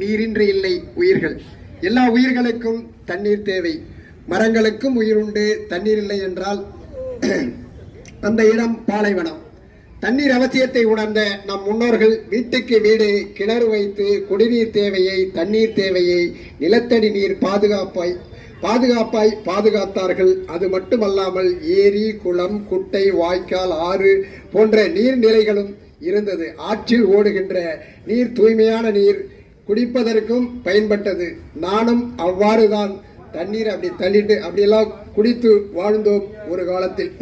நீரின்றி இல்லை உயிர்கள். எல்லா உயிர்களுக்கும் தண்ணீர் தேவை. மரங்களுக்கும் உயிர் உண்டு. தண்ணீர் இல்லை என்றால் அந்த இடம் பாலைவனம். தண்ணீர் அவசியத்தை உணர்ந்த நம் முன்னோர்கள் வீட்டுக்கு வீடு கிணறு வைத்து குடிநீர் தேவையை, தண்ணீர் தேவையை நிலத்தடி நீர் பாதுகாப்பாய் பாதுகாத்தார்கள். அது மட்டுமல்லாமல் ஏரி, குளம், குட்டை, வாய்க்கால், ஆறு போன்ற நீர்நிலைகளும் இருந்தது. ஆற்றில் ஓடுகின்ற நீர் தூய்மையான நீர், குடிப்பதற்கும் பயன்பட்டது. நானும் அவ்வாறுதான் தண்ணீர் அப்படி தள்ளிட்டு அப்படியெல்லாம் குடித்து வாழ்ந்தோம் ஒரு காலத்தில்.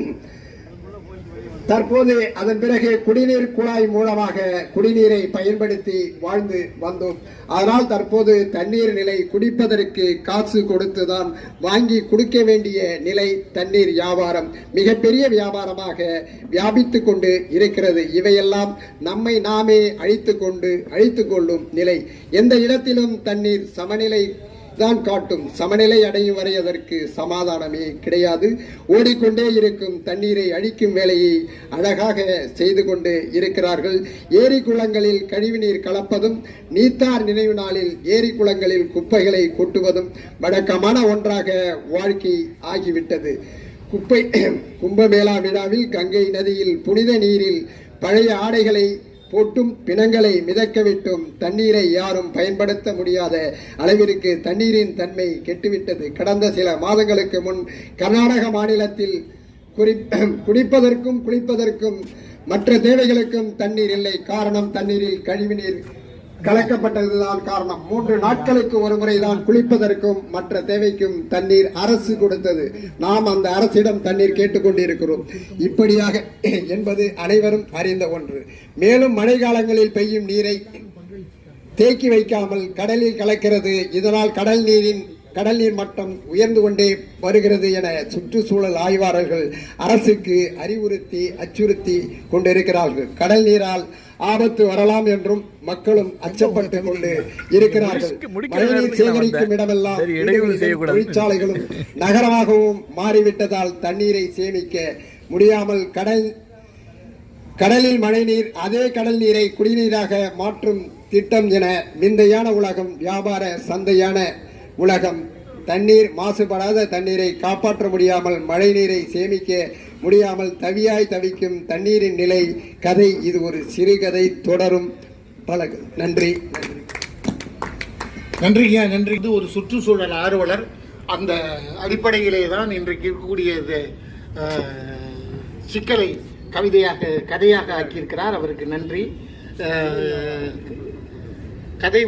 தற்போது அதன் பிறகு குடிநீர் குழாய் மூலமாக குடிநீரை பயன்படுத்தி வாழ்ந்து வந்தோம். அதனால் தற்போது தண்ணீர் நிலை குடிப்பதற்கு காசு கொடுத்துதான் வாங்கி குடிக்க வேண்டிய நிலை. தண்ணீர் வியாபாரம் மிகப்பெரிய வியாபாரமாக வியாபித்துக் கொண்டு இருக்கிறது. இவையெல்லாம் நம்மை நாமே அழித்துக் கொள்ளும் நிலை. எந்த இடத்திலும் தண்ணீர் சமநிலை தான் காட்டும். சமநிலை அடையும் வரை அதற்கு சமாதானமே கிடையாது. ஓடிக்கொண்டே இருக்கும் தண்ணீரை அழிக்கும் வேலையை அழகாக செய்து கொண்டு இருக்கிறார்கள். ஏரி குளங்களில் கழிவுநீர் கலப்பதும், நீத்தார் நினைவு நாளில் ஏரி குளங்களில் குப்பைகளை கொட்டுவதும் வழக்கமான ஒன்றாக வாழ்க்கை ஆகிவிட்டது. கும்பமேளா விழாவில் கங்கை நதியில் புனித நீரில் பழைய ஆடைகளை போட்டும் பிணங்களை மிதக்கவிட்டும் தண்ணீரை யாரும் பயன்படுத்த முடியாத அளவிற்கு தண்ணீரின் தன்மை கெட்டுவிட்டது. கடந்த சில மாதங்களுக்கு முன் கர்நாடக மாநிலத்தில் குடிப்பதற்கும் குளிப்பதற்கும் மற்ற தேவைகளுக்கும் தண்ணீர் இல்லை. காரணம், தண்ணீரில் கழிவுநீர் கலக்கப்பட்டதுதான் காரணம். 3 நாட்களுக்கு ஒரு முறைதான் குளிப்பதற்கும் மற்ற தேவைக்கும் தண்ணீர் அரசு கொடுத்தது. நாம் அந்த அரசிடம் தண்ணீர் கேட்டுக்கொண்டிருக்கிறோம். இப்படியாக என்பது அனைவரும் அறிந்த ஒன்று. மேலும் மழை காலங்களில் பெய்யும் நீரை தேக்கி வைக்காமல் கடலில் கலக்கிறது. இதனால் கடல் நீர் மட்டம் உயர்ந்து கொண்டே வருகிறது என சுற்றுச்சூழல் ஆய்வாளர்கள் அரசுக்கு அச்சுறுத்தி கொண்டிருக்கிறார்கள். கடல் நீரால் ஆபத்து வரலாம் என்றும் மக்களும் அச்சப்பட்டுக் கொண்டு இருக்கிறார்கள். மழைநீர் சேகரிக்கும் இடமெல்லாம் தொழிற்சாலைகளும் நகரமாகவும் மாறிவிட்டதால் தண்ணீரை சேமிக்க முடியாமல் கடலில் மழைநீர் அதே கடல் நீரை குடிநீராக மாற்றும் திட்டம் என விந்தையான உலகம், வியாபார சந்தையான உலகம். தண்ணீர் மாசுபடாத தண்ணீரை காப்பாற்ற முடியாமல், மழை நீரை சேமிக்க முடியாமல் தவிக்கும் தண்ணீரின் நிலை கதை. இது ஒரு சிறுகதை தொடரும். நன்றி. நன்றிங்க, நன்றி. இது ஒரு சுற்றுச்சூழல் ஆர்வலர். அந்த அடிப்படையிலே தான் இன்றைக்கு இருக்கக்கூடிய சிக்கலை கதையாக ஆக்கியிருக்கிறார். அவருக்கு நன்றி. கதை